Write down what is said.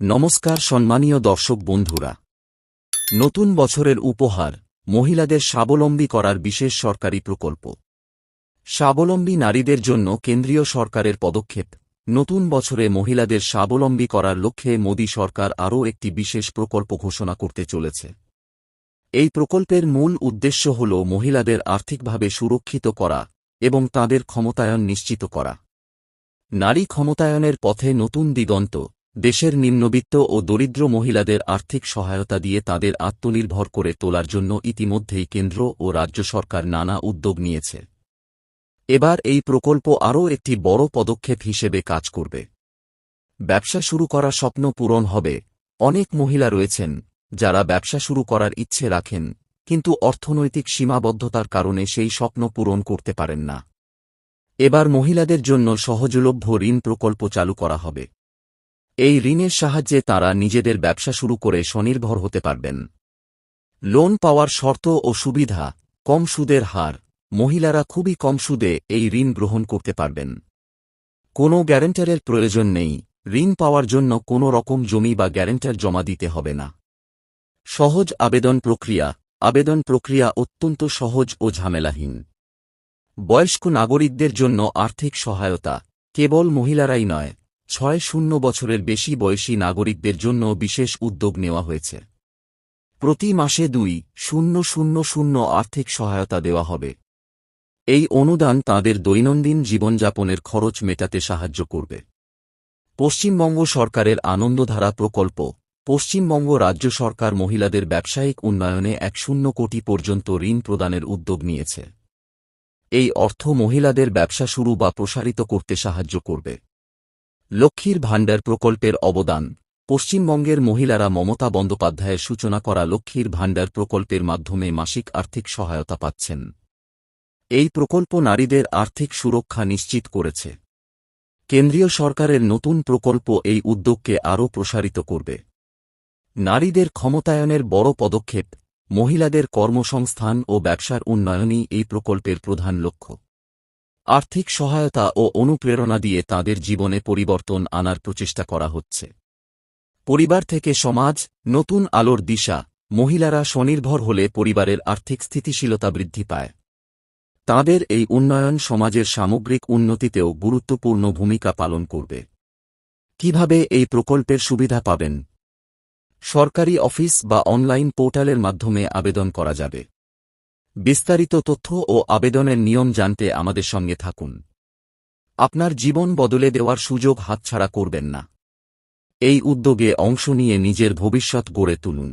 নমস্কার সম্মানীয় দর্শক বন্ধুরা, নতুন বছরের উপহার মহিলাদের স্বাবলম্বী করার বিশেষ সরকারি প্রকল্প। স্বাবলম্বী নারীদের জন্য কেন্দ্রীয় সরকারের পদক্ষেপ। নতুন বছরে মহিলাদের স্বাবলম্বী করার লক্ষ্যে মোদী সরকার আরও একটি বিশেষ প্রকল্প ঘোষণা করতে চলেছে। এই প্রকল্পের মূল উদ্দেশ্য হল মহিলাদের আর্থিকভাবে সুরক্ষিত করা এবং তাঁদের ক্ষমতায়ন নিশ্চিত করা। নারী ক্ষমতায়নের পথে নতুন দিগন্ত। দেশের নিম্নবিত্ত ও দরিদ্র মহিলাদের আর্থিক সহায়তা দিয়ে তাদের আত্মনির্ভর করে তোলার জন্য ইতিমধ্যেই কেন্দ্র ও রাজ্য সরকার নানা উদ্যোগ নিয়েছে। এবার এই প্রকল্প আরও একটি বড় পদক্ষেপ হিসেবে কাজ করবে। ব্যবসা শুরু করার স্বপ্ন পূরণ হবে। অনেক মহিলা রয়েছেন যারা ব্যবসা শুরু করার ইচ্ছে রাখেন, কিন্তু অর্থনৈতিক সীমাবদ্ধতার কারণে সেই স্বপ্ন পূরণ করতে পারেন না। এবার মহিলাদের জন্য সহজলভ্য ঋণ প্রকল্প চালু করা হবে। এই ঋণের সাহায্যে তাঁরা নিজেদের ব্যবসা শুরু করে স্বনির্ভর হতে পারবেন। লোন পাওয়ার শর্ত ও সুবিধা: কম সুদের হার। মহিলারা খুবই কম সুদে এই ঋণ গ্রহণ করতে পারবেন। কোনো গ্যারান্টারের প্রয়োজন নেই। ঋণ পাওয়ার জন্য কোনো রকম জমি বা গ্যারান্টার জমা দিতে হবে না। সহজ আবেদন প্রক্রিয়া। আবেদন প্রক্রিয়া অত্যন্ত সহজ ও ঝামেলাহীন। বয়স্ক নাগরিকদের জন্য আর্থিক সহায়তা। কেবল মহিলারাই নয়, ৬০ বছরের বেশি বয়সী নাগরিকদের জন্য বিশেষ উদ্যোগ নেওয়া হয়েছে। প্রতি মাসে ২,০০০ আর্থিক সহায়তা দেওয়া হবে। এই অনুদান তাঁদের দৈনন্দিন জীবনযাপনের খরচ মেটাতে সাহায্য করবে। পশ্চিমবঙ্গ সরকারের আনন্দধারা প্রকল্প। পশ্চিমবঙ্গ রাজ্য সরকার মহিলাদের ব্যবসায়িক উন্নয়নে ১০০ কোটি পর্যন্ত ঋণ প্রদানের উদ্যোগ নিয়েছে। এই অর্থ মহিলাদের ব্যবসা শুরু বা প্রসারিত করতে সাহায্য করবে। লক্ষ্মীর ভাণ্ডার প্রকল্পের অবদান। পশ্চিমবঙ্গের মহিলারা মমতা বন্দ্যোপাধ্যায়ের সূচনা করা লক্ষ্মীর ভাণ্ডার প্রকল্পের মাধ্যমে মাসিক আর্থিক সহায়তা পাচ্ছেন। এই প্রকল্প নারীদের আর্থিক সুরক্ষা নিশ্চিত করেছে। কেন্দ্রীয় সরকারের নতুন প্রকল্প এই উদ্যোগকে আরও প্রসারিত করবে। নারীদের ক্ষমতায়নের বড় পদক্ষেপ। মহিলাদের কর্মসংস্থান ও ব্যবসার উন্নয়নই এই প্রকল্পের প্রধান লক্ষ্য। আর্থিক সহায়তা ও অনুপ্রেরণা দিয়ে তাঁদের জীবনে পরিবর্তন আনার প্রচেষ্টা করা হচ্ছে। পরিবার থেকে সমাজ, নতুন আলোর দিশা। মহিলারা স্বনির্ভর হলে পরিবারের আর্থিক স্থিতিশীলতা বৃদ্ধি পায়। তাঁদের এই উন্নয়ন সমাজের সামগ্রিক উন্নতিতেও গুরুত্বপূর্ণ ভূমিকা পালন করবে। কিভাবে এই প্রকল্পের সুবিধা পাবেন? সরকারি অফিস বা অনলাইন পোর্টালের মাধ্যমে আবেদন করা যাবে। বিস্তারিত তথ্য ও আবেদনের নিয়ম জানতে আমাদের সঙ্গে থাকুন। আপনার জীবন বদলে দেওয়ার সুযোগ হাতছাড়া করবেন না। এই উদ্যোগে অংশ নিয়ে নিজের ভবিষ্যৎ গড়ে তুলুন।